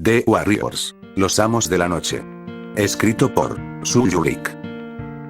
The Warriors, los amos de la noche. Escrito por Su Yurik.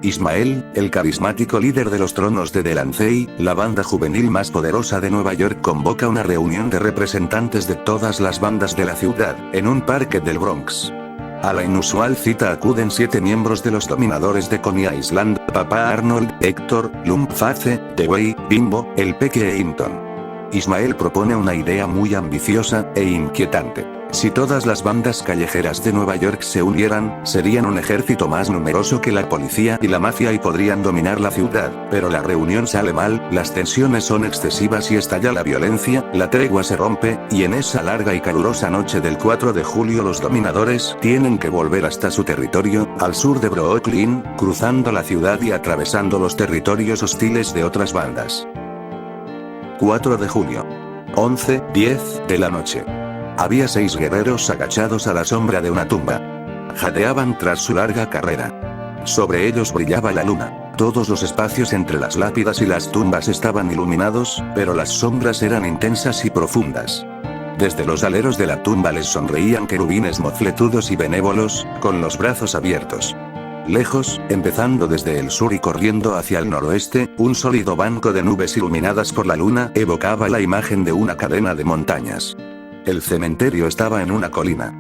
Ismael, el carismático líder de los tronos de Delancey, la banda juvenil más poderosa de Nueva York, convoca una reunión de representantes de todas las bandas de la ciudad, en un parque del Bronx. A la inusual cita acuden 7 miembros de los dominadores de Coney Island: Papá Arnold, Héctor, Lumpface, Dewey, Bimbo, el Peque e Hinton. Ismael propone una idea muy ambiciosa e inquietante. Si todas las bandas callejeras de Nueva York se unieran, serían un ejército más numeroso que la policía y la mafia y podrían dominar la ciudad, pero la reunión sale mal, las tensiones son excesivas y estalla la violencia, la tregua se rompe, y en esa larga y calurosa noche del 4 de julio los dominadores tienen que volver hasta su territorio, al sur de Brooklyn, cruzando la ciudad y atravesando los territorios hostiles de otras bandas. 4 de julio. 11:10 de la noche. Había 6 guerreros agachados a la sombra de una tumba. Jadeaban tras su larga carrera. Sobre ellos brillaba la luna. Todos los espacios entre las lápidas y las tumbas estaban iluminados, pero las sombras eran intensas y profundas. Desde los aleros de la tumba les sonreían querubines mofletudos y benévolos, con los brazos abiertos. Lejos, empezando desde el sur y corriendo hacia el noroeste, un sólido banco de nubes iluminadas por la luna evocaba la imagen de una cadena de montañas. El cementerio estaba en una colina.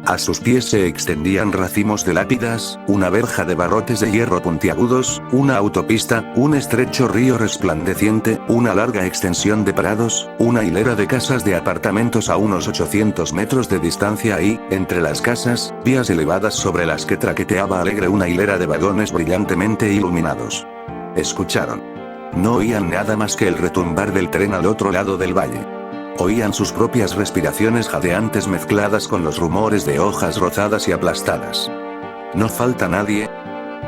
A sus pies se extendían racimos de lápidas, una verja de barrotes de hierro puntiagudos, una autopista, un estrecho río resplandeciente, una larga extensión de prados, una hilera de casas de apartamentos a unos 800 metros de distancia y, entre las casas, vías elevadas sobre las que traqueteaba alegre una hilera de vagones brillantemente iluminados. Escucharon. No oían nada más que el retumbar del tren al otro lado del valle. Oían sus propias respiraciones jadeantes mezcladas con los rumores de hojas rozadas y aplastadas. «No falta nadie»,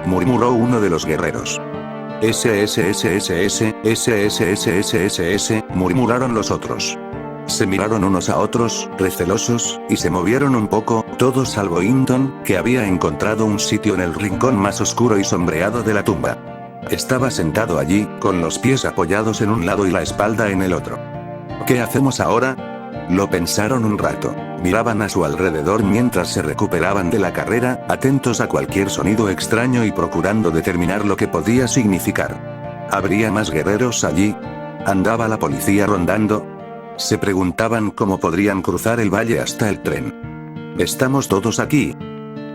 murmuró uno de los guerreros. «SSSSS, murmuraron los otros. Se miraron unos a otros, recelosos, y se movieron un poco, todos salvo Hinton, que había encontrado un sitio en el rincón más oscuro y sombreado de la tumba. Estaba sentado allí, con los pies apoyados en un lado y la espalda en el otro. ¿Qué hacemos ahora? Lo pensaron un rato. Miraban a su alrededor mientras se recuperaban de la carrera, atentos a cualquier sonido extraño y procurando determinar lo que podía significar. ¿Habría más guerreros allí? ¿Andaba la policía rondando? Se preguntaban cómo podrían cruzar el valle hasta el tren. ¿Estamos todos aquí?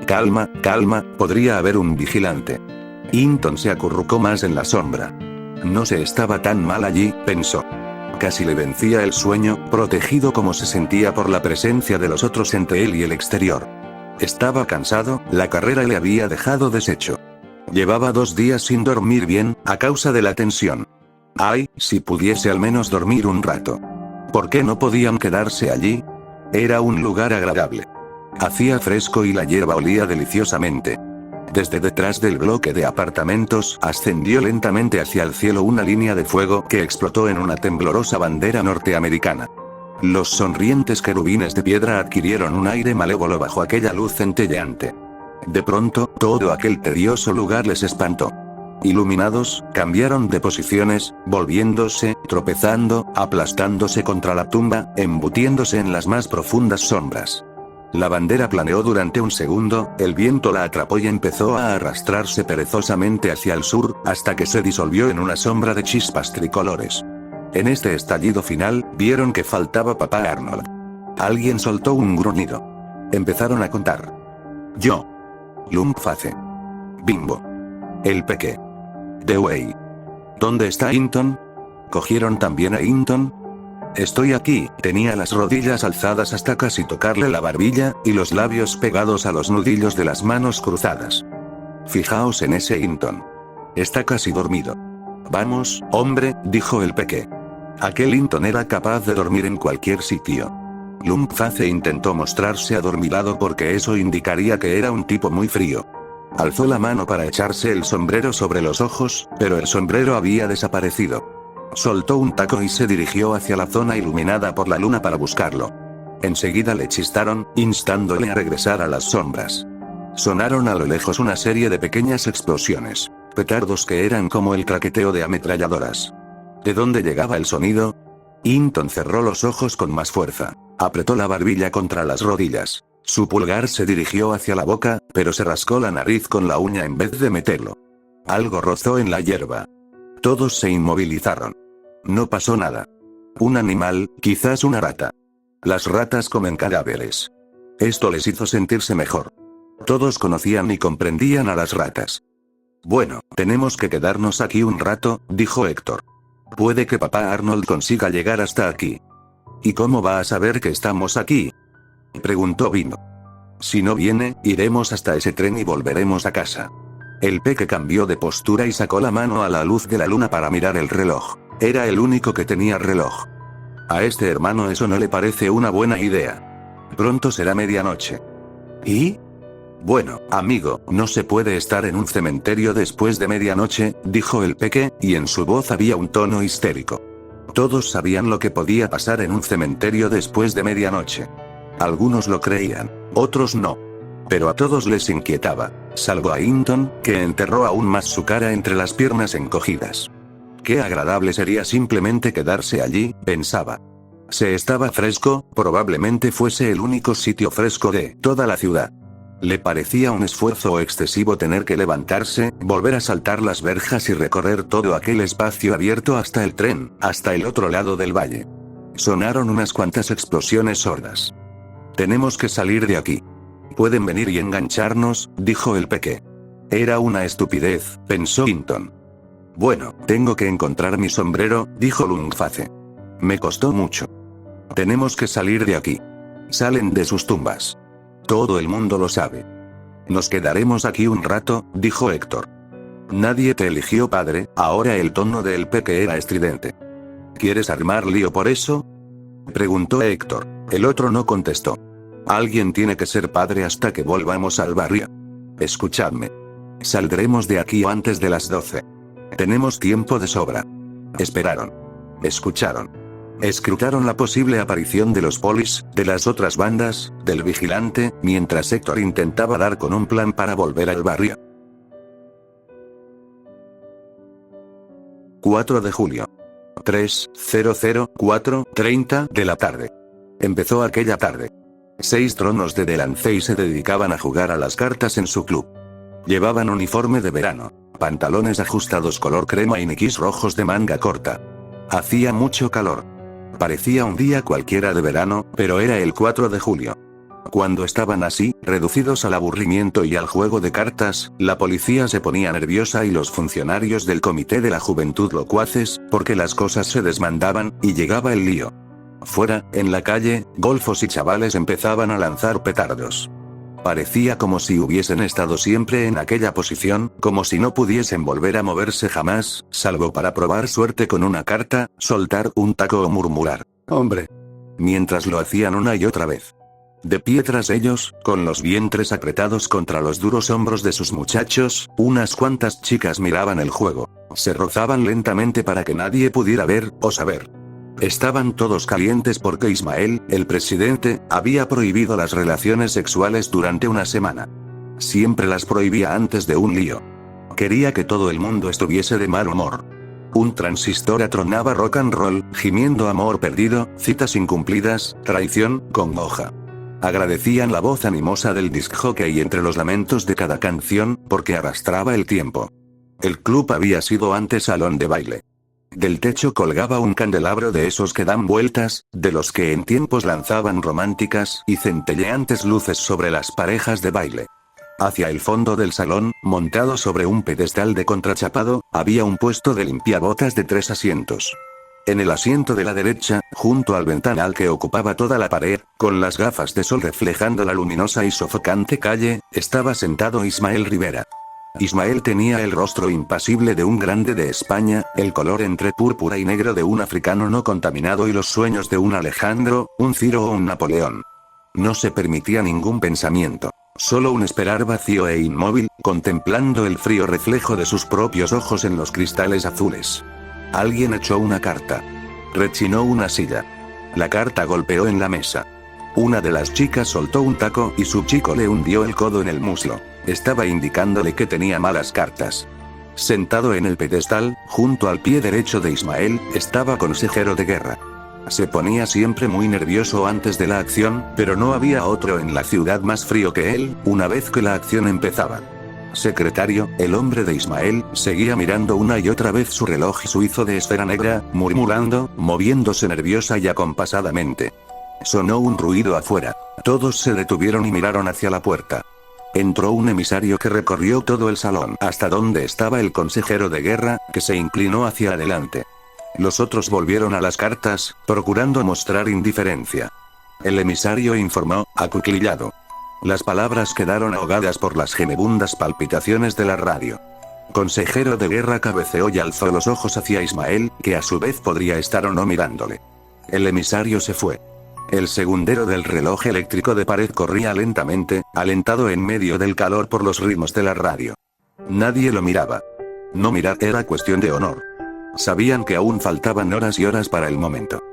Calma, calma, podría haber un vigilante. Hinton se acurrucó más en la sombra. No se estaba tan mal allí, pensó. Casi le vencía el sueño, protegido como se sentía por la presencia de los otros entre él y el exterior. Estaba cansado, la carrera le había dejado deshecho. Llevaba 2 días sin dormir bien, a causa de la tensión. Ay, si pudiese al menos dormir un rato. ¿Por qué no podían quedarse allí? Era un lugar agradable. Hacía fresco y la hierba olía deliciosamente. Desde detrás del bloque de apartamentos ascendió lentamente hacia el cielo una línea de fuego que explotó en una temblorosa bandera norteamericana. Los sonrientes querubines de piedra adquirieron un aire malévolo bajo aquella luz centelleante. De pronto, todo aquel tedioso lugar les espantó. Iluminados, cambiaron de posiciones, volviéndose, tropezando, aplastándose contra la tumba, embutiéndose en las más profundas sombras. La bandera planeó durante un segundo, el viento la atrapó y empezó a arrastrarse perezosamente hacia el sur, hasta que se disolvió en una sombra de chispas tricolores. En este estallido final, vieron que faltaba Papá Arnold. Alguien soltó un gruñido. Empezaron a contar. Yo. Lumpface. Bimbo. El Peque. Dewey. ¿Dónde está Hinton? ¿Cogieron también a Hinton? Estoy aquí, tenía las rodillas alzadas hasta casi tocarle la barbilla, y los labios pegados a los nudillos de las manos cruzadas. Fijaos en ese Hinton. Está casi dormido. Vamos, hombre, dijo el Peque. Aquel Hinton era capaz de dormir en cualquier sitio. Lumpface intentó mostrarse adormilado porque eso indicaría que era un tipo muy frío. Alzó la mano para echarse el sombrero sobre los ojos, pero el sombrero había desaparecido. Soltó un taco y se dirigió hacia la zona iluminada por la luna para buscarlo. Enseguida le chistaron, instándole a regresar a las sombras. Sonaron a lo lejos una serie de pequeñas explosiones, petardos que eran como el traqueteo de ametralladoras. ¿De dónde llegaba el sonido? Hinton cerró los ojos con más fuerza. Apretó la barbilla contra las rodillas. Su pulgar se dirigió hacia la boca, pero se rascó la nariz con la uña en vez de meterlo. Algo rozó en la hierba. Todos se inmovilizaron. No pasó nada. Un animal, quizás una rata. Las ratas comen cadáveres. Esto les hizo sentirse mejor. Todos conocían y comprendían a las ratas. Bueno, tenemos que quedarnos aquí un rato, dijo Héctor. Puede que papá Arnold consiga llegar hasta aquí. ¿Y cómo va a saber que estamos aquí?, preguntó Vino. Si no viene, iremos hasta ese tren y volveremos a casa. El peque cambió de postura y sacó la mano a la luz de la luna para mirar el reloj. Era el único que tenía reloj. A este hermano eso no le parece una buena idea. Pronto será medianoche. ¿Y? Bueno, amigo, no se puede estar en un cementerio después de medianoche, dijo el peque, y en su voz había un tono histérico. Todos sabían lo que podía pasar en un cementerio después de medianoche. Algunos lo creían, otros no. Pero a todos les inquietaba, salvo a Hinton, que enterró aún más su cara entre las piernas encogidas. Qué agradable sería simplemente quedarse allí, pensaba. Se estaba fresco, probablemente fuese el único sitio fresco de toda la ciudad. Le parecía un esfuerzo excesivo tener que levantarse, volver a saltar las verjas y recorrer todo aquel espacio abierto hasta el tren, hasta el otro lado del valle. Sonaron unas cuantas explosiones sordas. Tenemos que salir de aquí. Pueden venir y engancharnos, dijo el peque. Era una estupidez, pensó Hinton. Bueno, tengo que encontrar mi sombrero, dijo Lungface. Me costó mucho. Tenemos que salir de aquí. Salen de sus tumbas. Todo el mundo lo sabe. Nos quedaremos aquí un rato, dijo Héctor. Nadie te eligió padre, ahora el tono del peque era estridente. ¿Quieres armar lío por eso?, preguntó Héctor. El otro no contestó. Alguien tiene que ser padre hasta que volvamos al barrio. Escuchadme. Saldremos de aquí antes de las 12. Tenemos tiempo de sobra. Esperaron. Escucharon. Escrutaron la posible aparición de los polis, de las otras bandas, del vigilante, mientras Héctor intentaba dar con un plan para volver al barrio. 4 de julio. 3:00:30 de la tarde. Empezó aquella tarde. 6 tronos de Delancey se dedicaban a jugar a las cartas en su club. Llevaban uniforme de verano, pantalones ajustados color crema y niquís rojos de manga corta. Hacía mucho calor. Parecía un día cualquiera de verano, pero era el 4 de julio. Cuando estaban así, reducidos al aburrimiento y al juego de cartas, la policía se ponía nerviosa y los funcionarios del comité de la juventud locuaces, porque las cosas se desmandaban, y llegaba el lío. Fuera, en la calle, golfos y chavales empezaban a lanzar petardos. Parecía como si hubiesen estado siempre en aquella posición, como si no pudiesen volver a moverse jamás, salvo para probar suerte con una carta, soltar un taco o murmurar, «¡Hombre!», mientras lo hacían una y otra vez. De pie tras ellos, con los vientres apretados contra los duros hombros de sus muchachos, unas cuantas chicas miraban el juego. Se rozaban lentamente para que nadie pudiera ver, o saber. Estaban todos calientes porque Ismael, el presidente, había prohibido las relaciones sexuales durante una semana. Siempre las prohibía antes de un lío. Quería que todo el mundo estuviese de mal humor. Un transistor atronaba rock and roll, gimiendo amor perdido, citas incumplidas, traición, congoja. Agradecían la voz animosa del disc jockey entre los lamentos de cada canción, porque arrastraba el tiempo. El club había sido antes salón de baile. Del techo colgaba un candelabro de esos que dan vueltas, de los que en tiempos lanzaban románticas y centelleantes luces sobre las parejas de baile. Hacia el fondo del salón, montado sobre un pedestal de contrachapado, había un puesto de limpiabotas de 3 asientos. En el asiento de la derecha, junto al ventanal que ocupaba toda la pared, con las gafas de sol reflejando la luminosa y sofocante calle, estaba sentado Ismael Rivera. Ismael tenía el rostro impasible de un grande de España, el color entre púrpura y negro de un africano no contaminado y los sueños de un Alejandro, un Ciro o un Napoleón. No se permitía ningún pensamiento, solo un esperar vacío e inmóvil, contemplando el frío reflejo de sus propios ojos en los cristales azules. Alguien echó una carta. Rechinó una silla. La carta golpeó en la mesa. Una de las chicas soltó un taco y su chico le hundió el codo en el muslo. Estaba indicándole que tenía malas cartas. Sentado en el pedestal, junto al pie derecho de Ismael, estaba consejero de guerra. Se ponía siempre muy nervioso antes de la acción, pero no había otro en la ciudad más frío que él, una vez que la acción empezaba. Secretario, el hombre de Ismael, seguía mirando una y otra vez su reloj suizo de esfera negra, murmurando, moviéndose nerviosa y acompasadamente. Sonó un ruido afuera. Todos se detuvieron y miraron hacia la puerta. Entró un emisario que recorrió todo el salón hasta donde estaba el consejero de guerra, que se inclinó hacia adelante. Los otros volvieron a las cartas, procurando mostrar indiferencia. El emisario informó, acuclillado. Las palabras quedaron ahogadas por las gemebundas palpitaciones de la radio. Consejero de guerra cabeceó y alzó los ojos hacia Ismael, que a su vez podría estar o no mirándole. El emisario se fue. El segundero del reloj eléctrico de pared corría lentamente, alentado en medio del calor por los ritmos de la radio. Nadie lo miraba. No mirar era cuestión de honor. Sabían que aún faltaban horas y horas para el momento.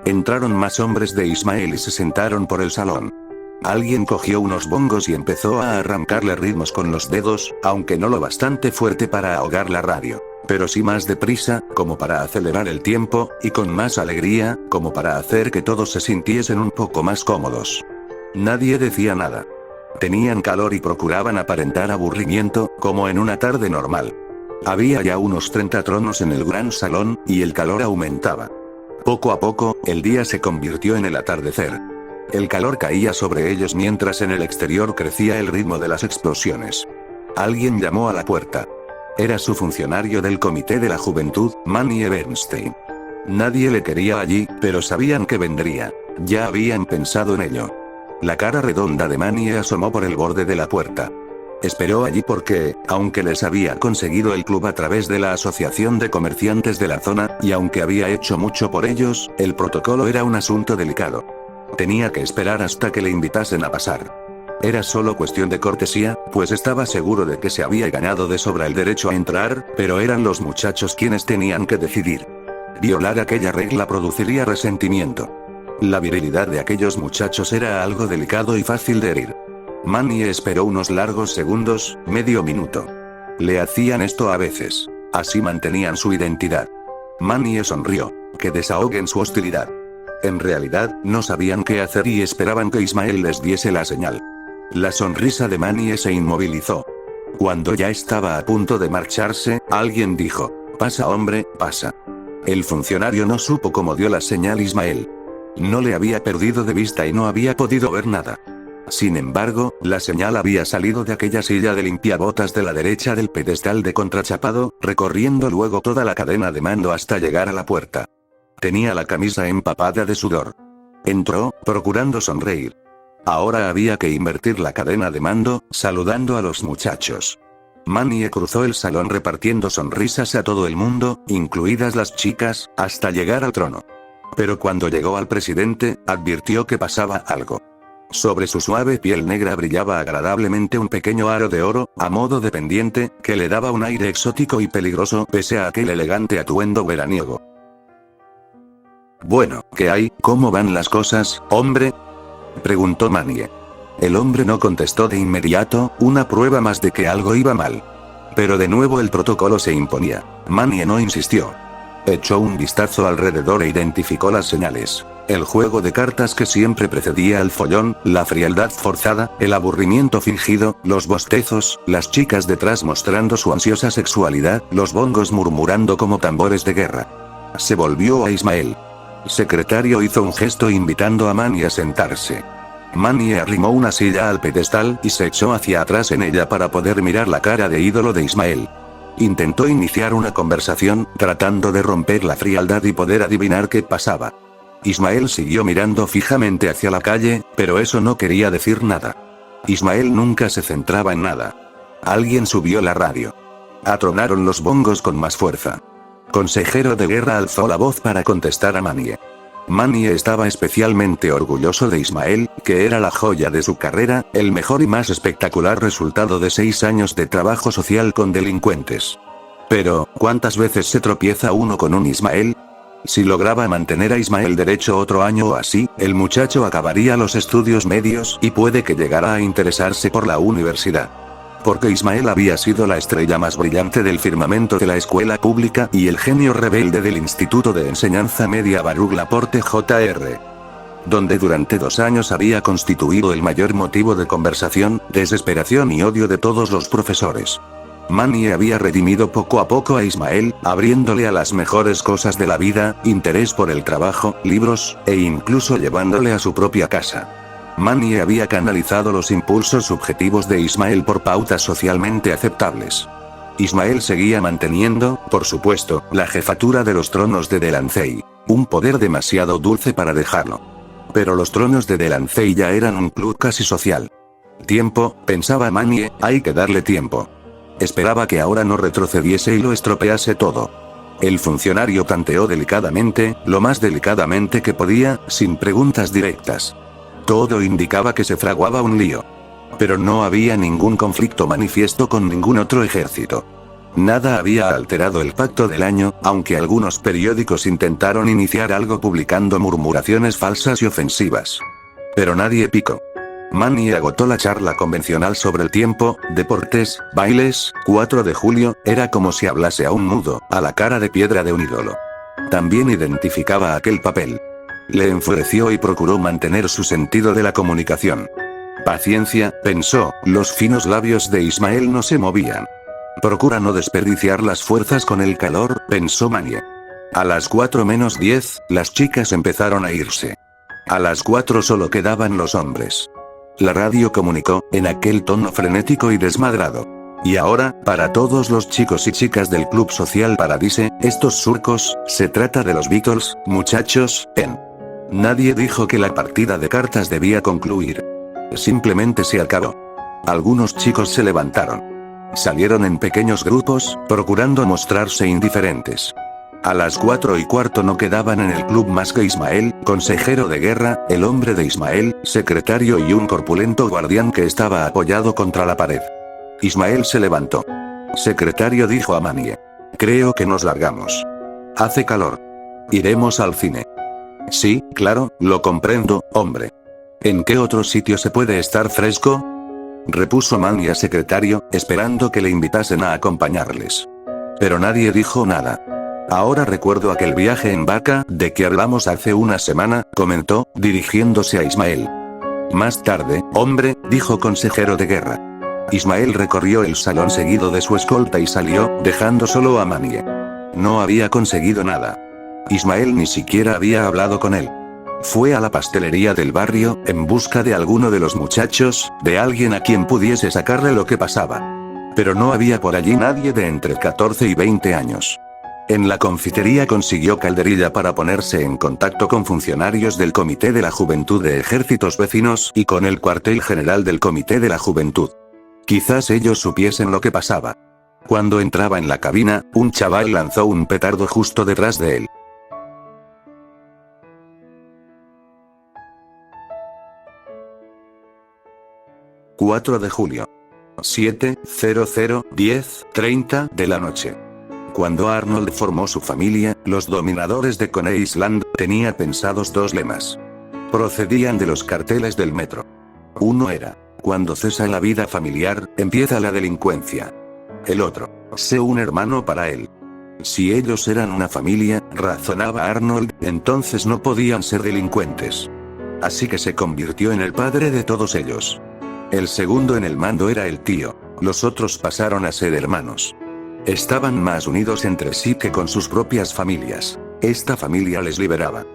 Entraron más hombres de Ismael y se sentaron por el salón. Alguien cogió unos bongos y empezó a arrancarle ritmos con los dedos, aunque no lo bastante fuerte para ahogar la radio, pero sí más deprisa, como para acelerar el tiempo, y con más alegría, como para hacer que todos se sintiesen un poco más cómodos. Nadie decía nada. Tenían calor y procuraban aparentar aburrimiento, como en una tarde normal. Había ya unos 30 tronos en el gran salón, y el calor aumentaba. Poco a poco, el día se convirtió en el atardecer. El calor caía sobre ellos mientras en el exterior crecía el ritmo de las explosiones. Alguien llamó a la puerta. Era su funcionario del Comité de la Juventud, Manny Bernstein. Nadie le quería allí, pero sabían que vendría. Ya habían pensado en ello. La cara redonda de Manny asomó por el borde de la puerta. Esperó allí porque, aunque les había conseguido el club a través de la Asociación de Comerciantes de la zona, y aunque había hecho mucho por ellos, el protocolo era un asunto delicado. Tenía que esperar hasta que le invitasen a pasar. Era solo cuestión de cortesía, pues estaba seguro de que se había ganado de sobra el derecho a entrar, pero eran los muchachos quienes tenían que decidir. Violar aquella regla produciría resentimiento. La virilidad de aquellos muchachos era algo delicado y fácil de herir. Manny esperó unos largos segundos, medio minuto. Le hacían esto a veces. Así mantenían su identidad. Manny sonrió. Que desahoguen su hostilidad. En realidad, no sabían qué hacer y esperaban que Ismael les diese la señal. La sonrisa de Manny se inmovilizó. Cuando ya estaba a punto de marcharse, alguien dijo: «Pasa, hombre, pasa». El funcionario no supo cómo dio la señal Ismael. No le había perdido de vista y no había podido ver nada. Sin embargo, la señal había salido de aquella silla de limpiabotas de la derecha del pedestal de contrachapado, recorriendo luego toda la cadena de mando hasta llegar a la puerta. Tenía la camisa empapada de sudor. Entró, procurando sonreír. Ahora había que invertir la cadena de mando, saludando a los muchachos. Manny cruzó el salón repartiendo sonrisas a todo el mundo, incluidas las chicas, hasta llegar al trono. Pero cuando llegó al presidente, advirtió que pasaba algo. Sobre su suave piel negra brillaba agradablemente un pequeño aro de oro, a modo de pendiente, que le daba un aire exótico y peligroso pese a aquel elegante atuendo veraniego. «Bueno, ¿qué hay? ¿Cómo van las cosas, hombre?», preguntó Manny. El hombre no contestó de inmediato, una prueba más de que algo iba mal. Pero de nuevo el protocolo se imponía. Manny no insistió. Echó un vistazo alrededor e identificó las señales. El juego de cartas que siempre precedía al follón, la frialdad forzada, el aburrimiento fingido, los bostezos, las chicas detrás mostrando su ansiosa sexualidad, los bongos murmurando como tambores de guerra. Se volvió a Ismael. El secretario hizo un gesto invitando a Manny a sentarse. Manny arrimó una silla al pedestal y se echó hacia atrás en ella para poder mirar la cara de ídolo de Ismael. Intentó iniciar una conversación, tratando de romper la frialdad y poder adivinar qué pasaba. Ismael siguió mirando fijamente hacia la calle, pero eso no quería decir nada. Ismael nunca se centraba en nada. Alguien subió la radio. Atronaron los bongos con más fuerza. Consejero de guerra alzó la voz para contestar a Manny. Manny estaba especialmente orgulloso de Ismael, que era la joya de su carrera, el mejor y más espectacular resultado de 6 años de trabajo social con delincuentes. Pero, ¿cuántas veces se tropieza uno con un Ismael? Si lograba mantener a Ismael derecho otro año o así, el muchacho acabaría los estudios medios y puede que llegara a interesarse por la universidad. Porque Ismael había sido la estrella más brillante del firmamento de la escuela pública y el genio rebelde del Instituto de Enseñanza Media Baruch Laporte Jr., donde durante 2 años había constituido el mayor motivo de conversación, desesperación y odio de todos los profesores. Manny había redimido poco a poco a Ismael, abriéndole a las mejores cosas de la vida, interés por el trabajo, libros, e incluso llevándole a su propia casa. Manny había canalizado los impulsos subjetivos de Ismael por pautas socialmente aceptables. Ismael seguía manteniendo, por supuesto, la jefatura de los tronos de Delancey, un poder demasiado dulce para dejarlo. Pero los tronos de Delancey ya eran un club casi social. Tiempo, pensaba Manny, hay que darle tiempo. Esperaba que ahora no retrocediese y lo estropease todo. El funcionario tanteó delicadamente, lo más delicadamente que podía, sin preguntas directas. Todo indicaba que se fraguaba un lío. Pero no había ningún conflicto manifiesto con ningún otro ejército. Nada había alterado el pacto del año, aunque algunos periódicos intentaron iniciar algo publicando murmuraciones falsas y ofensivas. Pero nadie picó. Manny agotó la charla convencional sobre el tiempo, deportes, bailes. 4 de julio, era como si hablase a un mudo, a la cara de piedra de un ídolo. También identificaba aquel papel. Le enfureció y procuró mantener su sentido de la comunicación. Paciencia, pensó, los finos labios de Ismael no se movían. Procura no desperdiciar las fuerzas con el calor, pensó Manny. A las 4:10, las chicas empezaron a irse. A las 4 solo quedaban los hombres. La radio comunicó, en aquel tono frenético y desmadrado. Y ahora, para todos los chicos y chicas del Club Social Paradise, estos surcos, se trata de los Beatles, muchachos, Nadie dijo que la partida de cartas debía concluir. Simplemente se acabó. Algunos chicos se levantaron. Salieron en pequeños grupos, procurando mostrarse indiferentes. A las 4:15 no quedaban en el club más que Ismael, consejero de guerra, el hombre de Ismael, secretario y un corpulento guardián que estaba apoyado contra la pared. Ismael se levantó. Secretario, dijo a Manny. Creo que nos largamos. Hace calor. Iremos al cine. Sí, claro, lo comprendo, hombre. ¿En qué otro sitio se puede estar fresco? Repuso Manny a secretario, esperando que le invitasen a acompañarles. Pero nadie dijo nada. Ahora recuerdo aquel viaje en vaca, de que hablamos hace una semana, comentó, dirigiéndose a Ismael. Más tarde, hombre, dijo consejero de guerra. Ismael recorrió el salón seguido de su escolta y salió, dejando solo a Manny. No había conseguido nada. Ismael ni siquiera había hablado con él. Fue a la pastelería del barrio, en busca de alguno de los muchachos, de alguien a quien pudiese sacarle lo que pasaba. Pero no había por allí nadie de entre 14 y 20 años. En la confitería consiguió calderilla para ponerse en contacto con funcionarios del Comité de la Juventud de Ejércitos Vecinos y con el cuartel general del Comité de la Juventud. Quizás ellos supiesen lo que pasaba. Cuando entraba en la cabina, un chaval lanzó un petardo justo detrás de él. ...4 de julio... 7:00, 10:30 de la noche. Cuando Arnold formó su familia, los dominadores de Coney Island tenía pensados 2 lemas. Procedían de los carteles del metro. Uno era: cuando cesa la vida familiar, empieza la delincuencia. El otro: sé un hermano para él. Si ellos eran una familia, razonaba Arnold, entonces no podían ser delincuentes. Así que se convirtió en el padre de todos ellos. El segundo en el mando era el tío. Los otros pasaron a ser hermanos. Estaban más unidos entre sí que con sus propias familias. Esta familia les liberaba.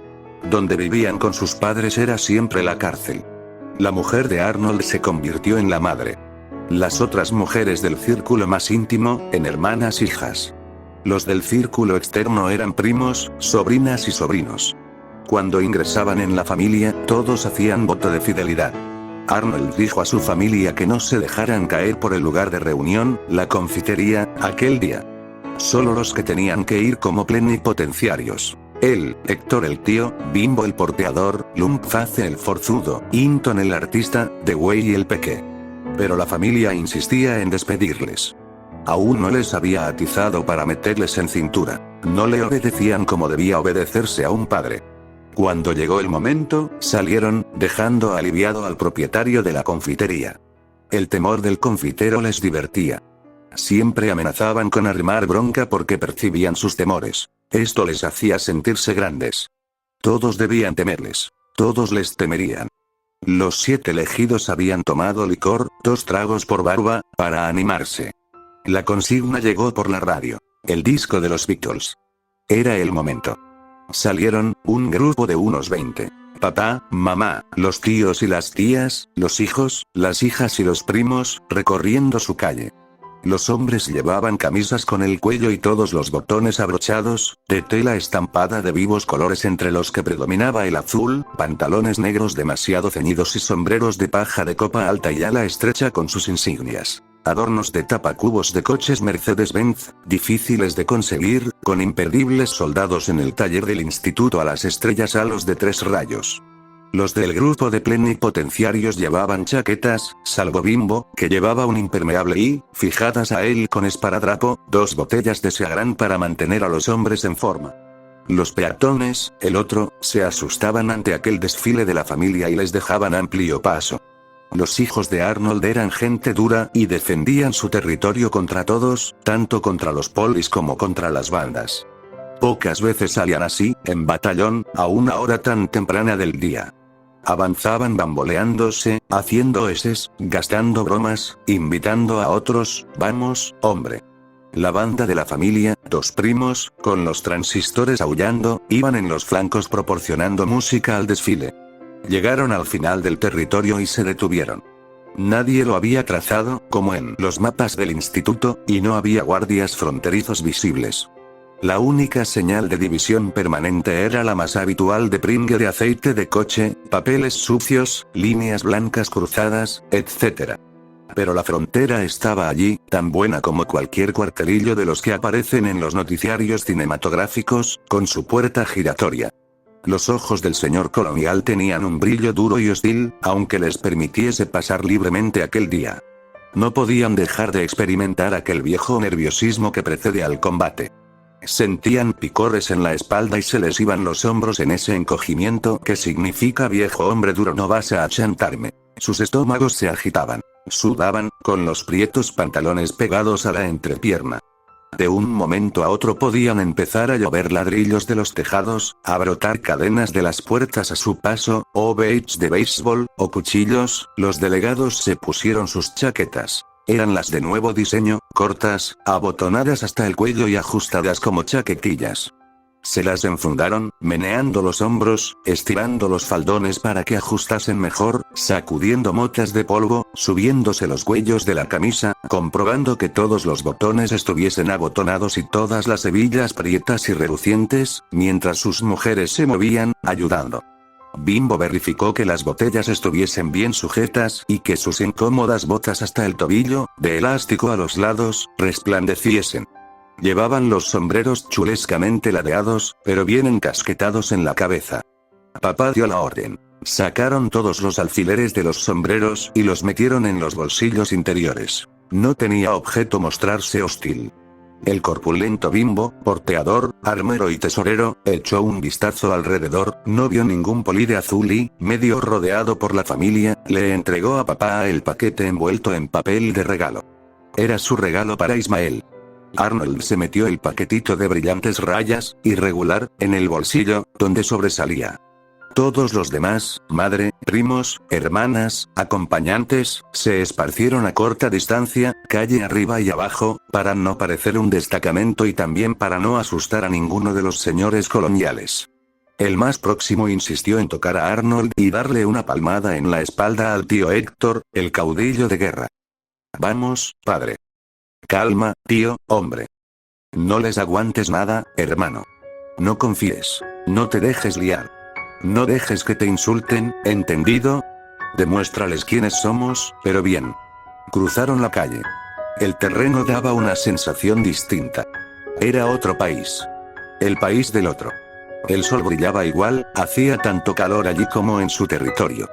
Donde vivían con sus padres era siempre la cárcel. La mujer de Arnold se convirtió en la madre. Las otras mujeres del círculo más íntimo, en hermanas hijas. Los del círculo externo eran primos, sobrinas y sobrinos. Cuando ingresaban en la familia, todos hacían voto de fidelidad. Arnold dijo a su familia que no se dejaran caer por el lugar de reunión, la confitería, aquel día. Solo los que tenían que ir como plenipotenciarios. Él, Héctor el tío, Bimbo el porteador, Lumpface el forzudo, Hinton el artista, Dewey el peque. Pero la familia insistía en despedirles. Aún no les había atizado para meterles en cintura. No le obedecían como debía obedecerse a un padre. Cuando llegó el momento, salieron, dejando aliviado al propietario de la confitería. El temor del confitero les divertía. Siempre amenazaban con armar bronca porque percibían sus temores. Esto les hacía sentirse grandes. Todos debían temerles. Todos les temerían. Los 7 elegidos habían tomado licor, 2 tragos por barba, para animarse. La consigna llegó por la radio. El disco de los Beatles. Era el momento. Salieron, un grupo de unos 20. Papá, mamá, los tíos y las tías, los hijos, las hijas y los primos, recorriendo su calle. Los hombres llevaban camisas con el cuello y todos los botones abrochados, de tela estampada de vivos colores entre los que predominaba el azul, pantalones negros demasiado ceñidos y sombreros de paja de copa alta y ala estrecha con sus insignias. Adornos de tapacubos de coches Mercedes-Benz, difíciles de conseguir, con imperdibles soldados en el taller del instituto a las estrellas halos de 3 rayos. Los del grupo de plenipotenciarios llevaban chaquetas, salvo Bimbo, que llevaba un impermeable y, fijadas a él con esparadrapo, 2 botellas de Seagrán para mantener a los hombres en forma. Los peatones, el otro, se asustaban ante aquel desfile de la familia y les dejaban amplio paso. Los hijos de Arnold eran gente dura y defendían su territorio contra todos, tanto contra los polis como contra las bandas. Pocas veces salían así, en batallón, a una hora tan temprana del día. Avanzaban bamboleándose, haciendo eses, gastando bromas, invitando a otros, vamos, hombre. La banda de la familia, 2 primos, con los transistores aullando, iban en los flancos proporcionando música al desfile. Llegaron al final del territorio y se detuvieron. Nadie lo había trazado, como en los mapas del instituto, y no había guardias fronterizos visibles. La única señal de división permanente era la más habitual de pringue de aceite de coche, papeles sucios, líneas blancas cruzadas, etc. Pero la frontera estaba allí, tan buena como cualquier cuartelillo de los que aparecen en los noticiarios cinematográficos, con su puerta giratoria. Los ojos del señor colonial tenían un brillo duro y hostil, aunque les permitiese pasar libremente aquel día. No podían dejar de experimentar aquel viejo nerviosismo que precede al combate. Sentían picores en la espalda y se les iban los hombros en ese encogimiento que significa viejo hombre duro no vas a achantarme. Sus estómagos se agitaban. Sudaban, con los prietos pantalones pegados a la entrepierna. De un momento a otro podían empezar a llover ladrillos de los tejados, a brotar cadenas de las puertas a su paso, o baits de béisbol, o cuchillos. Los delegados se pusieron sus chaquetas. Eran las de nuevo diseño, cortas, abotonadas hasta el cuello y ajustadas como chaquetillas. Se las enfundaron, meneando los hombros, estirando los faldones para que ajustasen mejor, sacudiendo motas de polvo, subiéndose los cuellos de la camisa, comprobando que todos los botones estuviesen abotonados y todas las hebillas prietas y relucientes, mientras sus mujeres se movían, ayudando. Bimbo verificó que las botellas estuviesen bien sujetas y que sus incómodas botas hasta el tobillo, de elástico a los lados, resplandeciesen. Llevaban los sombreros chulescamente ladeados, pero bien encasquetados en la cabeza. Papá dio la orden. Sacaron todos los alfileres de los sombreros y los metieron en los bolsillos interiores. No tenía objeto mostrarse hostil. El corpulento Bimbo, porteador, armero y tesorero, echó un vistazo alrededor, no vio ningún poli de azul y, medio rodeado por la familia, le entregó a papá el paquete envuelto en papel de regalo. Era su regalo para Ismael. Arnold se metió el paquetito de brillantes rayas, irregular, en el bolsillo, donde sobresalía. Todos los demás, madre, primos, hermanas, acompañantes, se esparcieron a corta distancia, calle arriba y abajo, para no parecer un destacamento y también para no asustar a ninguno de los señores coloniales. El más próximo insistió en tocar a Arnold y darle una palmada en la espalda al tío Héctor, el caudillo de guerra. Vamos, padre. Calma, tío, hombre. No les aguantes nada, hermano. No confíes. No te dejes liar. No dejes que te insulten, ¿entendido? Demuéstrales quiénes somos, pero bien. Cruzaron la calle. El terreno daba una sensación distinta. Era otro país. El país del otro. El sol brillaba igual, hacía tanto calor allí como en su territorio.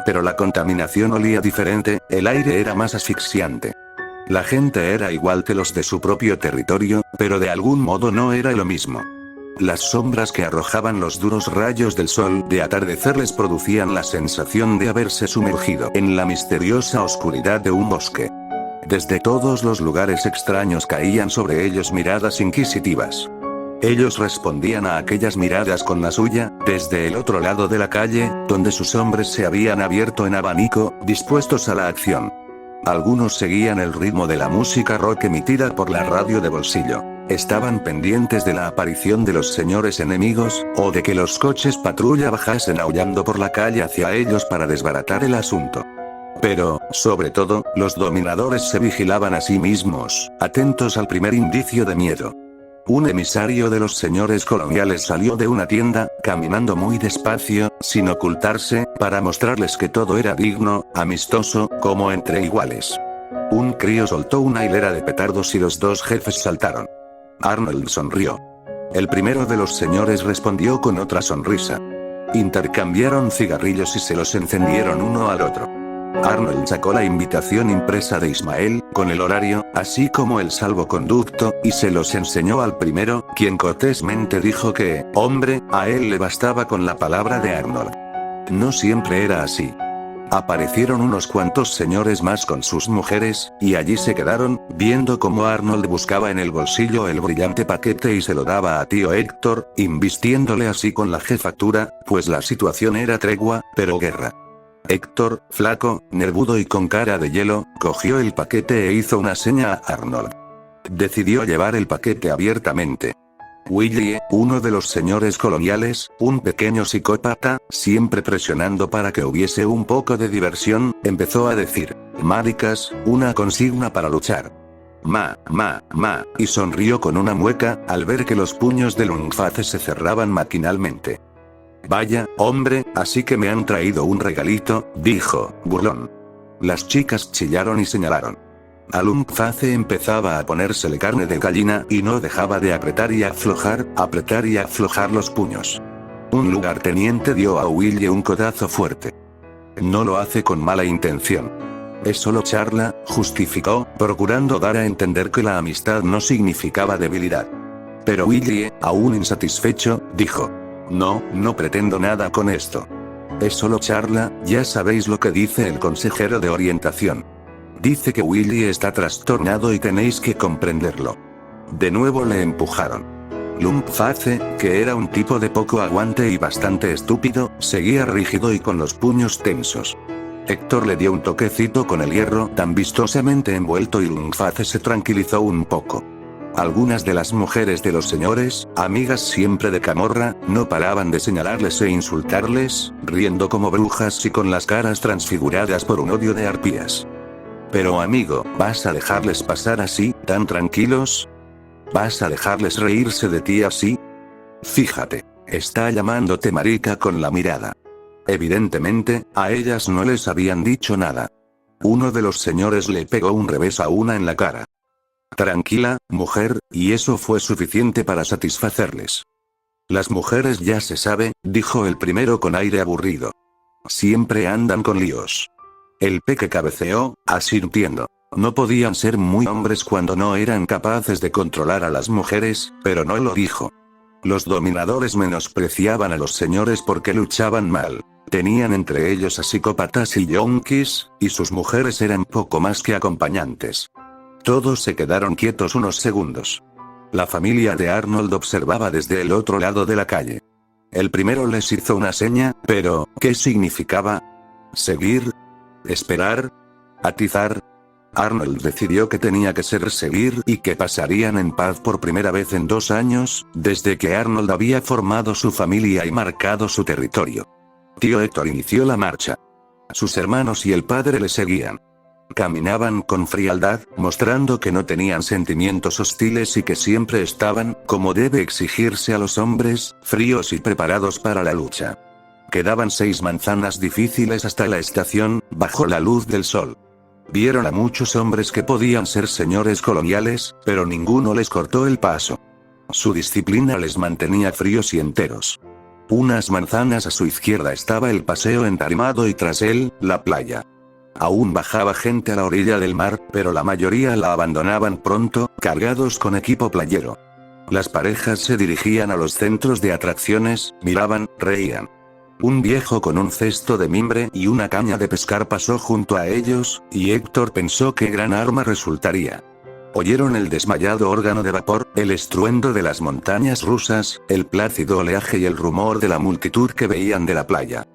Pero la contaminación olía diferente, el aire era más asfixiante. La gente era igual que los de su propio territorio, pero de algún modo no era lo mismo. Las sombras que arrojaban los duros rayos del sol de atardecer les producían la sensación de haberse sumergido en la misteriosa oscuridad de un bosque. Desde todos los lugares extraños caían sobre ellos miradas inquisitivas. Ellos respondían a aquellas miradas con la suya, desde el otro lado de la calle, donde sus hombres se habían abierto en abanico, dispuestos a la acción. Algunos seguían el ritmo de la música rock emitida por la radio de bolsillo. Estaban pendientes de la aparición de los señores enemigos, o de que los coches patrulla bajasen aullando por la calle hacia ellos para desbaratar el asunto. Pero, sobre todo, los dominadores se vigilaban a sí mismos, atentos al primer indicio de miedo. Un emisario de los señores coloniales salió de una tienda, caminando muy despacio, sin ocultarse, para mostrarles que todo era digno, amistoso, como entre iguales. Un crío soltó una hilera de petardos y los dos jefes saltaron. Arnold sonrió. El primero de los señores respondió con otra sonrisa. Intercambiaron cigarrillos y se los encendieron uno al otro. Arnold sacó la invitación impresa de Ismael, con el horario, así como el salvoconducto, y se los enseñó al primero, quien cortésmente dijo que, hombre, a él le bastaba con la palabra de Arnold. No siempre era así. Aparecieron unos cuantos señores más con sus mujeres, y allí se quedaron, viendo cómo Arnold buscaba en el bolsillo el brillante paquete y se lo daba a tío Héctor, invistiéndole así con la jefatura, pues la situación era tregua, pero guerra. Héctor, flaco, nervudo y con cara de hielo, cogió el paquete e hizo una seña a Arnold. Decidió llevar el paquete abiertamente. Willie, uno de los señores coloniales, un pequeño psicópata, siempre presionando para que hubiese un poco de diversión, empezó a decir, maricas, una consigna para luchar. Y sonrió con una mueca, al ver que los puños del Unface se cerraban maquinalmente. Vaya, hombre, así que me han traído un regalito, dijo, burlón. Las chicas chillaron y señalaron. Al Unface empezaba a ponérsele carne de gallina y no dejaba de apretar y aflojar los puños. Un lugarteniente dio a Willie un codazo fuerte. No lo hace con mala intención. Es solo charla, justificó, procurando dar a entender que la amistad no significaba debilidad. Pero Willie, aún insatisfecho, dijo. No pretendo nada con esto. Es solo charla, ya sabéis lo que dice el consejero de orientación. Dice que Willie está trastornado y tenéis que comprenderlo. De nuevo le empujaron. Lumpface, que era un tipo de poco aguante y bastante estúpido, seguía rígido y con los puños tensos. Héctor le dio un toquecito con el hierro tan vistosamente envuelto y Lumpface se tranquilizó un poco. Algunas de las mujeres de los señores, amigas siempre de Camorra, no paraban de señalarles e insultarles, riendo como brujas y con las caras transfiguradas por un odio de arpías. Pero amigo, ¿vas a dejarles pasar así, tan tranquilos? ¿Vas a dejarles reírse de ti así? Fíjate, está llamándote marica con la mirada. Evidentemente, a ellas no les habían dicho nada. Uno de los señores le pegó un revés a una en la cara. Tranquila, mujer, y eso fue suficiente para satisfacerles. Las mujeres ya se sabe, dijo el primero con aire aburrido. Siempre andan con líos. El peque cabeceó, asintiendo. No podían ser muy hombres cuando no eran capaces de controlar a las mujeres, pero no lo dijo. Los dominadores menospreciaban a los señores porque luchaban mal. Tenían entre ellos a psicópatas y yonkis, y sus mujeres eran poco más que acompañantes. Todos se quedaron quietos unos segundos. La familia de Arnold observaba desde el otro lado de la calle. El primero les hizo una seña, pero, ¿qué significaba? ¿Seguir? ¿Esperar? ¿Atizar? Arnold decidió que tenía que ser seguir y que pasarían en paz por primera vez en 2 años, desde que Arnold había formado su familia y marcado su territorio. Tío Héctor inició la marcha. Sus hermanos y el padre le seguían. Caminaban con frialdad, mostrando que no tenían sentimientos hostiles y que siempre estaban, como debe exigirse a los hombres, fríos y preparados para la lucha. Quedaban 6 manzanas difíciles hasta la estación, bajo la luz del sol. Vieron a muchos hombres que podían ser señores coloniales, pero ninguno les cortó el paso. Su disciplina les mantenía fríos y enteros. Unas manzanas a su izquierda estaba el paseo entarimado y tras él, la playa. Aún bajaba gente a la orilla del mar, pero la mayoría la abandonaban pronto, cargados con equipo playero. Las parejas se dirigían a los centros de atracciones, miraban, reían. Un viejo con un cesto de mimbre y una caña de pescar pasó junto a ellos, y Héctor pensó qué gran arma resultaría. Oyeron el desmayado órgano de vapor, el estruendo de las montañas rusas, el plácido oleaje y el rumor de la multitud que veían de la playa.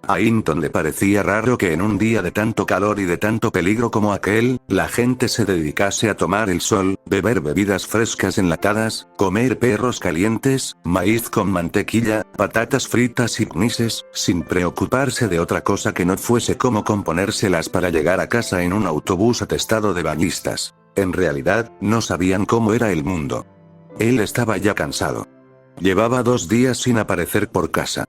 A Hinton le parecía raro que en un día de tanto calor y de tanto peligro como aquel, la gente se dedicase a tomar el sol, beber bebidas frescas enlatadas, comer perros calientes, maíz con mantequilla, patatas fritas y knisses, sin preocuparse de otra cosa que no fuese cómo componérselas para llegar a casa en un autobús atestado de bañistas. En realidad, no sabían cómo era el mundo. Él estaba ya cansado. Llevaba 2 días sin aparecer por casa.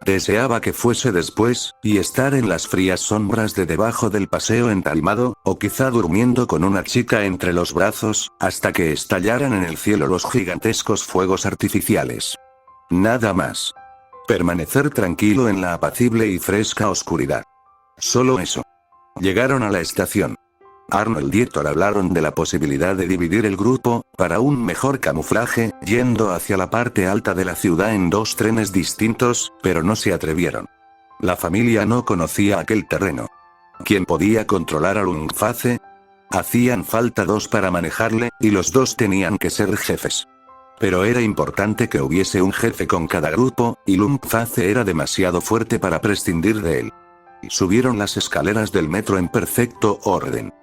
Deseaba que fuese después, y estar en las frías sombras de debajo del paseo entarimado, o quizá durmiendo con una chica entre los brazos, hasta que estallaran en el cielo los gigantescos fuegos artificiales. Nada más. Permanecer tranquilo en la apacible y fresca oscuridad. Solo eso. Llegaron a la estación. Arnold y Héctor hablaron de la posibilidad de dividir el grupo, para un mejor camuflaje, yendo hacia la parte alta de la ciudad en 2 trenes distintos, pero no se atrevieron. La familia no conocía aquel terreno. ¿Quién podía controlar a Luftwaffe? Hacían falta 2 para manejarle, y los 2 tenían que ser jefes. Pero era importante que hubiese un jefe con cada grupo, y Luftwaffe era demasiado fuerte para prescindir de él. Subieron las escaleras del metro en perfecto orden.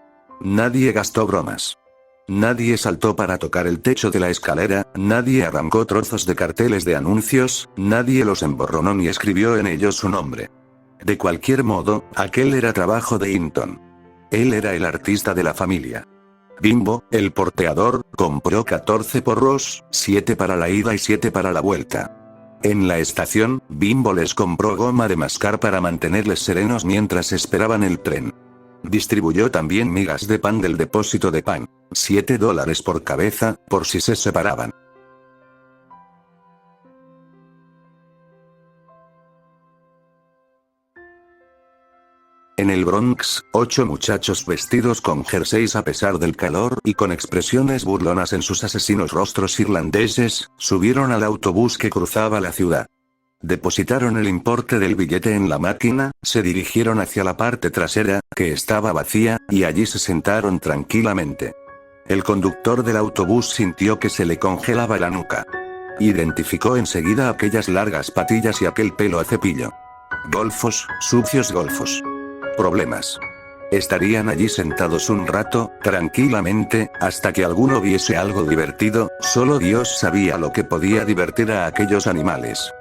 Nadie gastó bromas. Nadie saltó para tocar el techo de la escalera, nadie arrancó trozos de carteles de anuncios, nadie los emborronó ni escribió en ellos su nombre. De cualquier modo, aquel era trabajo de Hinton. Él era el artista de la familia. Bimbo, el porteador, compró 14 porros, 7 para la ida y 7 para la vuelta. En la estación, Bimbo les compró goma de mascar para mantenerles serenos mientras esperaban el tren. Distribuyó también migas de pan del depósito de pan, $7 por cabeza, por si se separaban. En el Bronx, 8 muchachos vestidos con jerseys a pesar del calor y con expresiones burlonas en sus asesinos rostros irlandeses, subieron al autobús que cruzaba la ciudad. Depositaron el importe del billete en la máquina, se dirigieron hacia la parte trasera, que estaba vacía, y allí se sentaron tranquilamente. El conductor del autobús sintió que se le congelaba la nuca. Identificó enseguida aquellas largas patillas y aquel pelo a cepillo. Golfos, sucios golfos. Problemas. Estarían allí sentados un rato, tranquilamente, hasta que alguno viese algo divertido, solo Dios sabía lo que podía divertir a aquellos animales.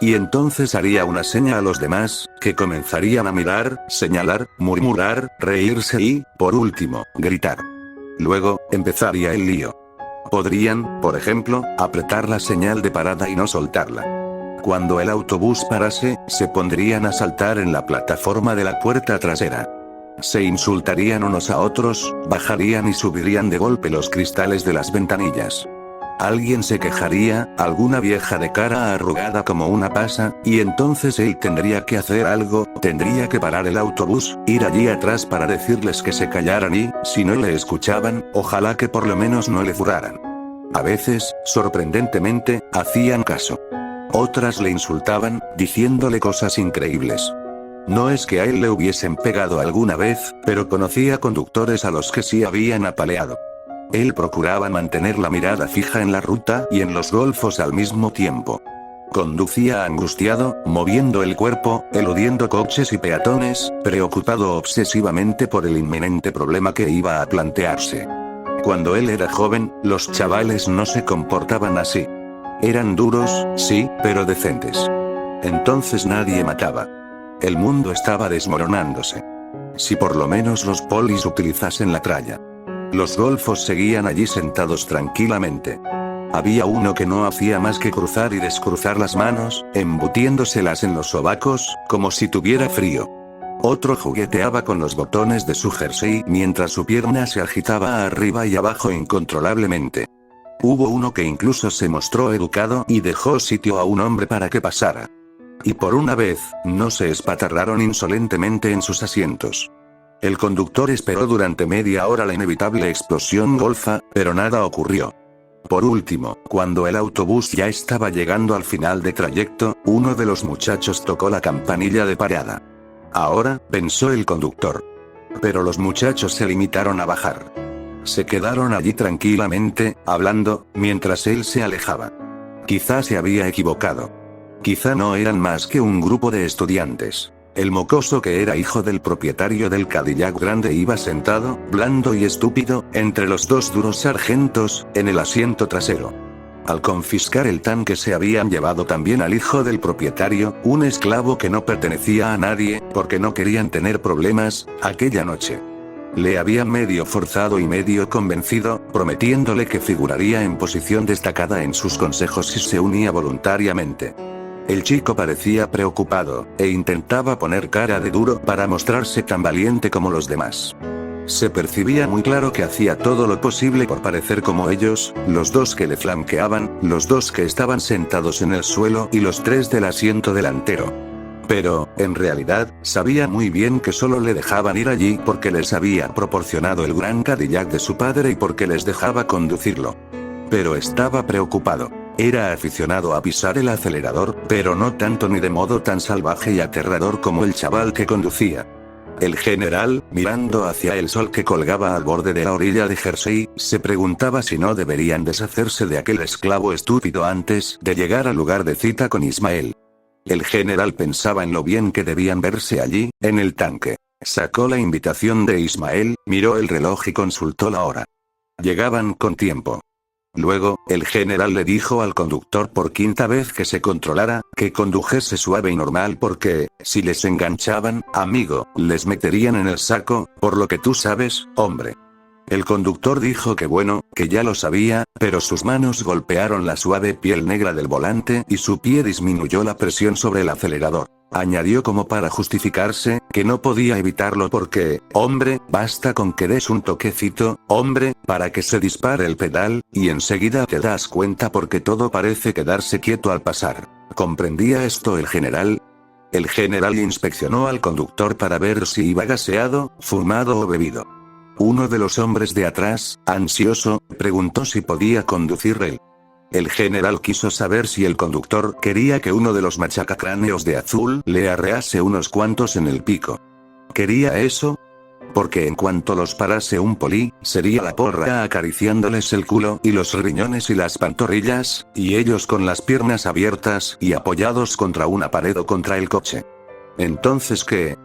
Y entonces haría una seña a los demás, que comenzarían a mirar, señalar, murmurar, reírse y, por último, gritar. Luego, empezaría el lío. Podrían, por ejemplo, apretar la señal de parada y no soltarla. Cuando el autobús parase, se pondrían a saltar en la plataforma de la puerta trasera. Se insultarían unos a otros, bajarían y subirían de golpe los cristales de las ventanillas. Alguien se quejaría, alguna vieja de cara arrugada como una pasa, y entonces él tendría que hacer algo, tendría que parar el autobús, ir allí atrás para decirles que se callaran y, si no le escuchaban, ojalá que por lo menos no le zurraran. A veces, sorprendentemente, hacían caso. Otras le insultaban, diciéndole cosas increíbles. No es que a él le hubiesen pegado alguna vez, pero conocía conductores a los que sí habían apaleado. Él procuraba mantener la mirada fija en la ruta y en los golfos al mismo tiempo. Conducía angustiado, moviendo el cuerpo, eludiendo coches y peatones, preocupado obsesivamente por el inminente problema que iba a plantearse. Cuando él era joven, los chavales no se comportaban así. Eran duros, sí, pero decentes. Entonces nadie mataba. El mundo estaba desmoronándose. Si por lo menos los polis utilizasen la tralla. Los golfos seguían allí sentados tranquilamente. Había uno que no hacía más que cruzar y descruzar las manos, embutiéndoselas en los sobacos, como si tuviera frío. Otro jugueteaba con los botones de su jersey mientras su pierna se agitaba arriba y abajo incontrolablemente. Hubo uno que incluso se mostró educado y dejó sitio a un hombre para que pasara. Y por una vez, no se espatarraron insolentemente en sus asientos. El conductor esperó durante media hora la inevitable explosión golfa, pero nada ocurrió. Por último, cuando el autobús ya estaba llegando al final de trayecto, uno de los muchachos tocó la campanilla de parada. Ahora, pensó el conductor. Pero los muchachos se limitaron a bajar. Se quedaron allí tranquilamente, hablando, mientras él se alejaba. Quizá se había equivocado. Quizá no eran más que un grupo de estudiantes. El mocoso que era hijo del propietario del Cadillac grande iba sentado, blando y estúpido, entre los dos duros sargentos, en el asiento trasero. Al confiscar el tanque se habían llevado también al hijo del propietario, un esclavo que no pertenecía a nadie, porque no querían tener problemas, aquella noche. Le habían medio forzado y medio convencido, prometiéndole que figuraría en posición destacada en sus consejos si se unía voluntariamente. El chico parecía preocupado, e intentaba poner cara de duro para mostrarse tan valiente como los demás. Se percibía muy claro que hacía todo lo posible por parecer como ellos, los dos que le flanqueaban, los dos que estaban sentados en el suelo y los tres del asiento delantero. Pero, en realidad, sabía muy bien que solo le dejaban ir allí porque les había proporcionado el gran Cadillac de su padre y porque les dejaba conducirlo. Pero estaba preocupado. Era aficionado a pisar el acelerador, pero no tanto ni de modo tan salvaje y aterrador como el chaval que conducía. El general, mirando hacia el sol que colgaba al borde de la orilla de Jersey, se preguntaba si no deberían deshacerse de aquel esclavo estúpido antes de llegar al lugar de cita con Ismael. El general pensaba en lo bien que debían verse allí, en el tanque. Sacó la invitación de Ismael, miró el reloj y consultó la hora. Llegaban con tiempo. Luego, el general le dijo al conductor por quinta vez que se controlara, que condujese suave y normal porque, si les enganchaban, amigo, les meterían en el saco, por lo que tú sabes, hombre. El conductor dijo que bueno, que ya lo sabía, pero sus manos golpearon la suave piel negra del volante y su pie disminuyó la presión sobre el acelerador. Añadió como para justificarse, que no podía evitarlo porque, hombre, basta con que des un toquecito, hombre, para que se dispare el pedal, y enseguida te das cuenta porque todo parece quedarse quieto al pasar. ¿Comprendía esto el general? El general inspeccionó al conductor para ver si iba gaseado, fumado o bebido. Uno de los hombres de atrás, ansioso, preguntó si podía conducir él. El general quiso saber si el conductor quería que uno de los machacacráneos de azul le arrease unos cuantos en el pico. ¿Quería eso? Porque en cuanto los parase un poli, sería la porra acariciándoles el culo y los riñones y las pantorrillas, y ellos con las piernas abiertas y apoyados contra una pared o contra el coche. Entonces ¿qué?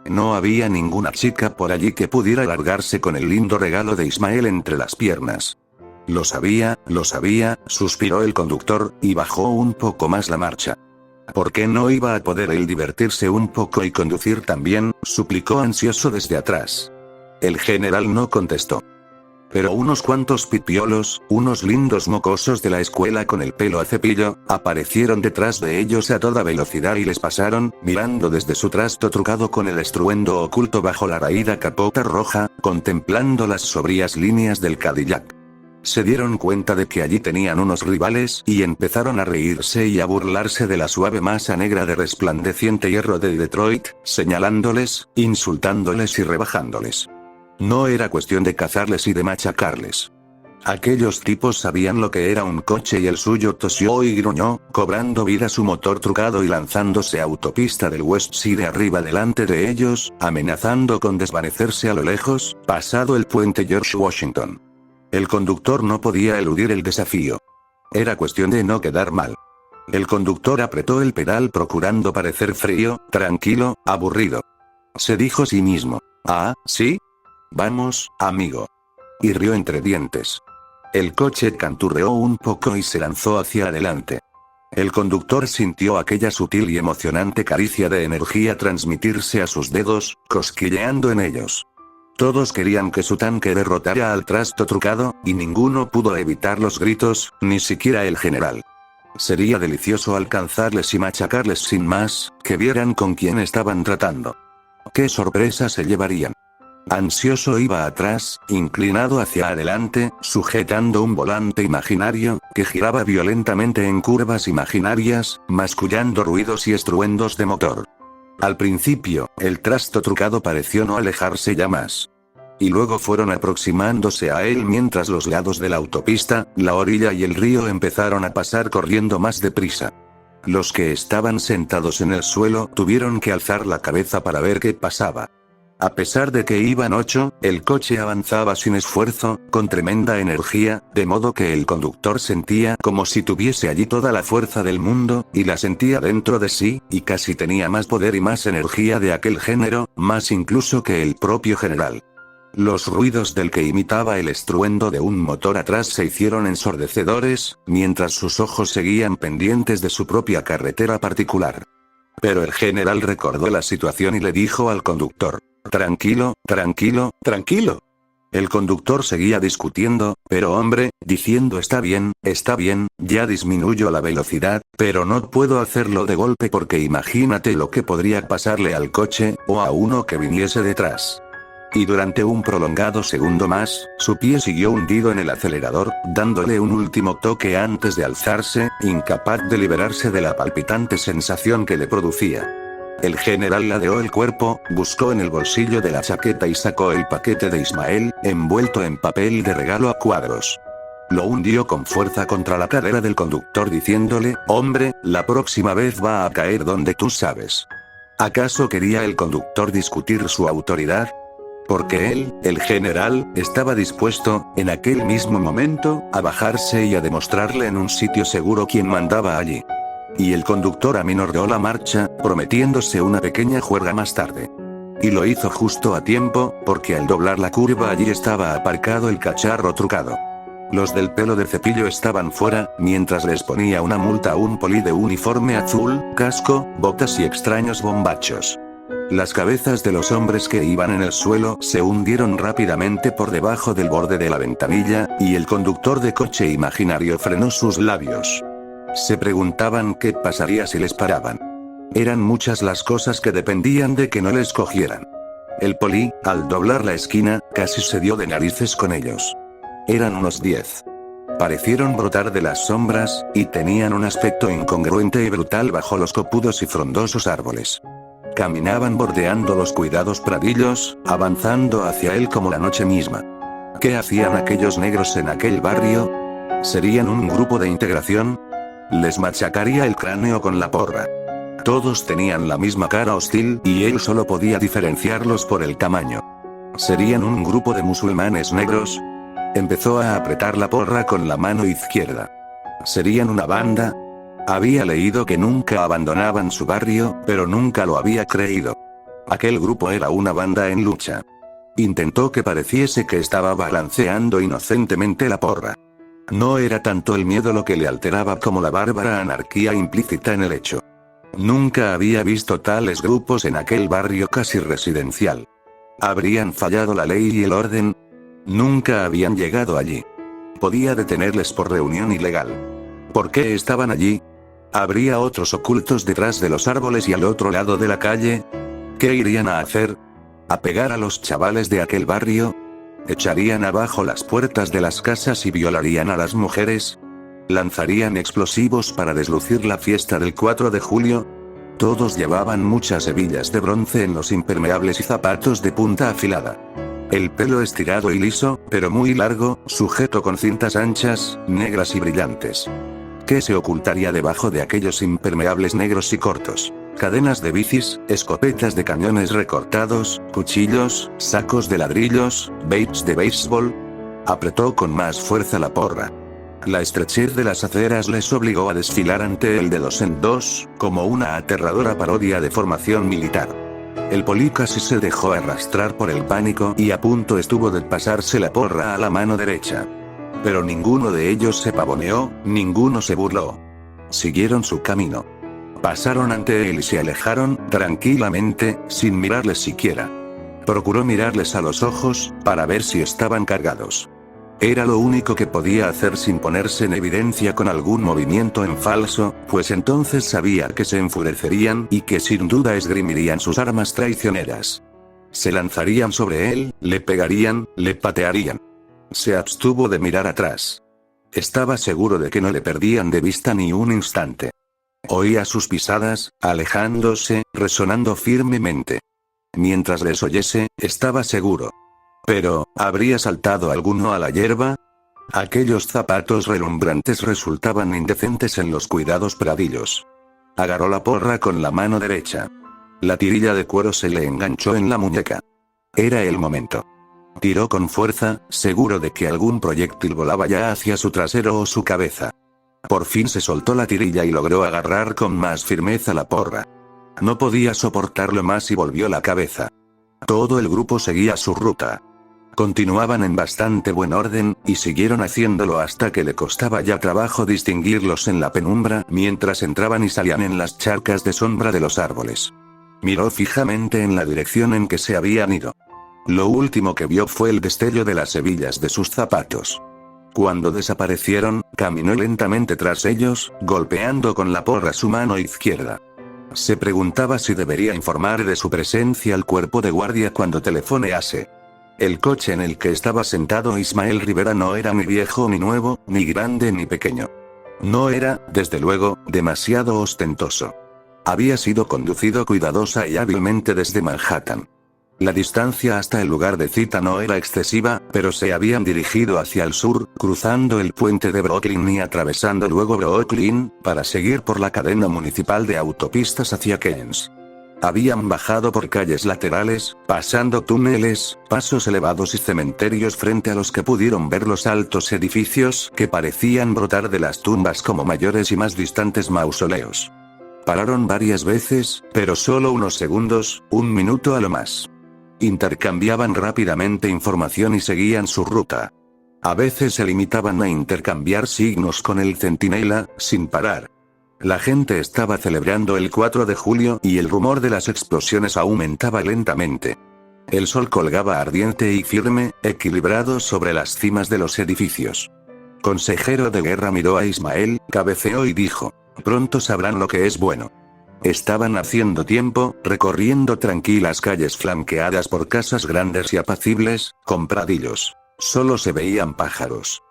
No había ninguna chica por allí que pudiera largarse con el lindo regalo de Ismael entre las piernas. Lo sabía, suspiró el conductor, y bajó un poco más la marcha. ¿Por qué no iba a poder él divertirse un poco y conducir también?, suplicó ansioso desde atrás. El general no contestó. Pero unos cuantos pipiolos, unos lindos mocosos de la escuela con el pelo a cepillo, aparecieron detrás de ellos a toda velocidad y les pasaron, mirando desde su trasto trucado con el estruendo oculto bajo la raída capota roja, contemplando las sombrías líneas del Cadillac. Se dieron cuenta de que allí tenían unos rivales y empezaron a reírse y a burlarse de la suave masa negra de resplandeciente hierro de Detroit, señalándoles, insultándoles y rebajándoles. No era cuestión de cazarles y de machacarles. Aquellos tipos sabían lo que era un coche y el suyo tosió y gruñó, cobrando vida su motor trucado y lanzándose a autopista del West Side arriba delante de ellos, amenazando con desvanecerse a lo lejos, pasado el puente George Washington. El conductor no podía eludir el desafío. Era cuestión de no quedar mal. El conductor apretó el pedal procurando parecer frío, tranquilo, aburrido. Se dijo a sí mismo: «Ah, ¿sí? Vamos, amigo». Y rió entre dientes. El coche canturreó un poco y se lanzó hacia adelante. El conductor sintió aquella sutil y emocionante caricia de energía transmitirse a sus dedos, cosquilleando en ellos. Todos querían que su tanque derrotara al trasto trucado, y ninguno pudo evitar los gritos, ni siquiera el general. Sería delicioso alcanzarles y machacarles sin más, que vieran con quién estaban tratando. ¡Qué sorpresa se llevarían! Ansioso iba atrás, inclinado hacia adelante, sujetando un volante imaginario, que giraba violentamente en curvas imaginarias, mascullando ruidos y estruendos de motor. Al principio, el trasto trucado pareció no alejarse ya más. y luego fueron aproximándose a él mientras los lados de la autopista, la orilla y el río empezaron a pasar corriendo más deprisa. Los que estaban sentados en el suelo tuvieron que alzar la cabeza para ver qué pasaba. A pesar de que iban 8, el coche avanzaba sin esfuerzo, con tremenda energía, de modo que el conductor sentía como si tuviese allí toda la fuerza del mundo, y la sentía dentro de sí, y casi tenía más poder y más energía de aquel género, más incluso que el propio general. Los ruidos del que imitaba el estruendo de un motor atrás se hicieron ensordecedores, mientras sus ojos seguían pendientes de su propia carretera particular. Pero el general recordó la situación y le dijo al conductor: tranquilo, tranquilo, tranquilo. El conductor seguía discutiendo, pero hombre, diciendo está bien, ya disminuyo la velocidad, pero no puedo hacerlo de golpe porque imagínate lo que podría pasarle al coche, o a uno que viniese detrás. Y durante un prolongado segundo más, su pie siguió hundido en el acelerador, dándole un último toque antes de alzarse, incapaz de liberarse de la palpitante sensación que le producía. El general ladeó el cuerpo, buscó en el bolsillo de la chaqueta y sacó el paquete de Ismael, envuelto en papel de regalo a cuadros. Lo hundió con fuerza contra la cadera del conductor diciéndole: hombre, la próxima vez va a caer donde tú sabes. ¿Acaso quería el conductor discutir su autoridad? Porque él, el general, estaba dispuesto, en aquel mismo momento, a bajarse y a demostrarle en un sitio seguro quién mandaba allí. Y el conductor aminoró la marcha, prometiéndose una pequeña juerga más tarde. Y lo hizo justo a tiempo, porque al doblar la curva allí estaba aparcado el cacharro trucado. Los del pelo de cepillo estaban fuera, mientras les ponía una multa a un poli de uniforme azul, casco, botas y extraños bombachos. Las cabezas de los hombres que iban en el suelo se hundieron rápidamente por debajo del borde de la ventanilla, y el conductor de coche imaginario frenó sus labios. Se preguntaban qué pasaría si les paraban. Eran muchas las cosas que dependían de que no les cogieran. El poli, al doblar la esquina, casi se dio de narices con ellos. Eran unos 10. Parecieron brotar de las sombras, y tenían un aspecto incongruente y brutal bajo los copudos y frondosos árboles. Caminaban bordeando los cuidados pradillos, avanzando hacia él como la noche misma. ¿Qué hacían aquellos negros en aquel barrio? ¿Serían un grupo de integración? Les machacaría el cráneo con la porra. Todos tenían la misma cara hostil, y él solo podía diferenciarlos por el tamaño. ¿Serían un grupo de musulmanes negros? Empezó a apretar la porra con la mano izquierda. ¿Serían una banda? Había leído que nunca abandonaban su barrio, pero nunca lo había creído. Aquel grupo era una banda en lucha. Intentó que pareciese que estaba balanceando inocentemente la porra. No era tanto el miedo lo que le alteraba como la bárbara anarquía implícita en el hecho. Nunca había visto tales grupos en aquel barrio casi residencial. ¿Habrían fallado la ley y el orden? Nunca habían llegado allí. Podía detenerles por reunión ilegal. ¿Por qué estaban allí? ¿Habría otros ocultos detrás de los árboles y al otro lado de la calle? ¿Qué irían a hacer? ¿A pegar a los chavales de aquel barrio? ¿Echarían abajo las puertas de las casas y violarían a las mujeres? ¿Lanzarían explosivos para deslucir la fiesta del 4 de julio? Todos llevaban muchas hebillas de bronce en los impermeables y zapatos de punta afilada. El pelo estirado y liso, pero muy largo, sujeto con cintas anchas, negras y brillantes. ¿Qué se ocultaría debajo de aquellos impermeables negros y cortos? Cadenas de bicis, escopetas de cañones recortados, cuchillos, sacos de ladrillos, baits de béisbol. Apretó con más fuerza la porra. La estrechez de las aceras les obligó a desfilar ante él de dos en dos, como una aterradora parodia de formación militar. El poli casi se dejó arrastrar por el pánico y a punto estuvo de pasarse la porra a la mano derecha. Pero ninguno de ellos se pavoneó, ninguno se burló. Siguieron su camino. Pasaron ante él y se alejaron, tranquilamente, sin mirarles siquiera. Procuró mirarles a los ojos, para ver si estaban cargados. Era lo único que podía hacer sin ponerse en evidencia con algún movimiento en falso, pues entonces sabía que se enfurecerían y que sin duda esgrimirían sus armas traicioneras. Se lanzarían sobre él, le pegarían, le patearían. Se abstuvo de mirar atrás. Estaba seguro de que no le perdían de vista ni un instante. Oía sus pisadas, alejándose, resonando firmemente. Mientras les oyese, estaba seguro. Pero, ¿habría saltado alguno a la hierba? Aquellos zapatos relumbrantes resultaban indecentes en los cuidados pradillos. Agarró la porra con la mano derecha. La tirilla de cuero se le enganchó en la muñeca. Era el momento. Tiró con fuerza, seguro de que algún proyectil volaba ya hacia su trasero o su cabeza. Por fin se soltó la tirilla y logró agarrar con más firmeza la porra. No podía soportarlo más y volvió la cabeza. Todo el grupo seguía su ruta. Continuaban en bastante buen orden, y siguieron haciéndolo hasta que le costaba ya trabajo distinguirlos en la penumbra mientras entraban y salían en las charcas de sombra de los árboles. Miró fijamente en la dirección en que se habían ido. Lo último que vio fue el destello de las hebillas de sus zapatos. Cuando desaparecieron, caminó lentamente tras ellos, golpeando con la porra su mano izquierda. Se preguntaba si debería informar de su presencia al cuerpo de guardia cuando telefonease. El coche en el que estaba sentado Ismael Rivera no era ni viejo ni nuevo, ni grande ni pequeño. No era, desde luego, demasiado ostentoso. Había sido conducido cuidadosa y hábilmente desde Manhattan. La distancia hasta el lugar de cita no era excesiva, pero se habían dirigido hacia el sur, cruzando el puente de Brooklyn y atravesando luego Brooklyn, para seguir por la cadena municipal de autopistas hacia Queens. Habían bajado por calles laterales, pasando túneles, pasos elevados y cementerios frente a los que pudieron ver los altos edificios que parecían brotar de las tumbas como mayores y más distantes mausoleos. Pararon varias veces, pero solo unos segundos, un minuto a lo más. Intercambiaban rápidamente información y seguían su ruta. A veces se limitaban a intercambiar signos con el centinela, sin parar. La gente estaba celebrando el 4 de julio y el rumor de las explosiones aumentaba lentamente. El sol colgaba ardiente y firme, equilibrado sobre las cimas de los edificios. Consejero de guerra miró a Ismael, cabeceó y dijo: «Pronto sabrán lo que es bueno». Estaban haciendo tiempo, recorriendo tranquilas calles flanqueadas por casas grandes y apacibles, con pradillos. Solo se veían pájaros.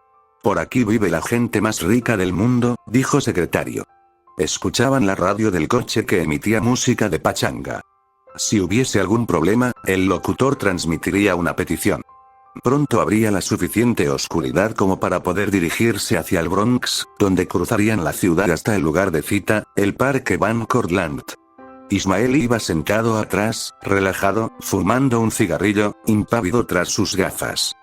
«Por aquí vive la gente más rica del mundo», dijo secretario. Escuchaban la radio del coche que emitía música de pachanga. Si hubiese algún problema, el locutor transmitiría una petición. Pronto habría la suficiente oscuridad como para poder dirigirse hacia el Bronx, donde cruzarían la ciudad hasta el lugar de cita, el Parque Van Cortlandt. Ismael iba sentado atrás, relajado, fumando un cigarrillo, impávido tras sus gafas.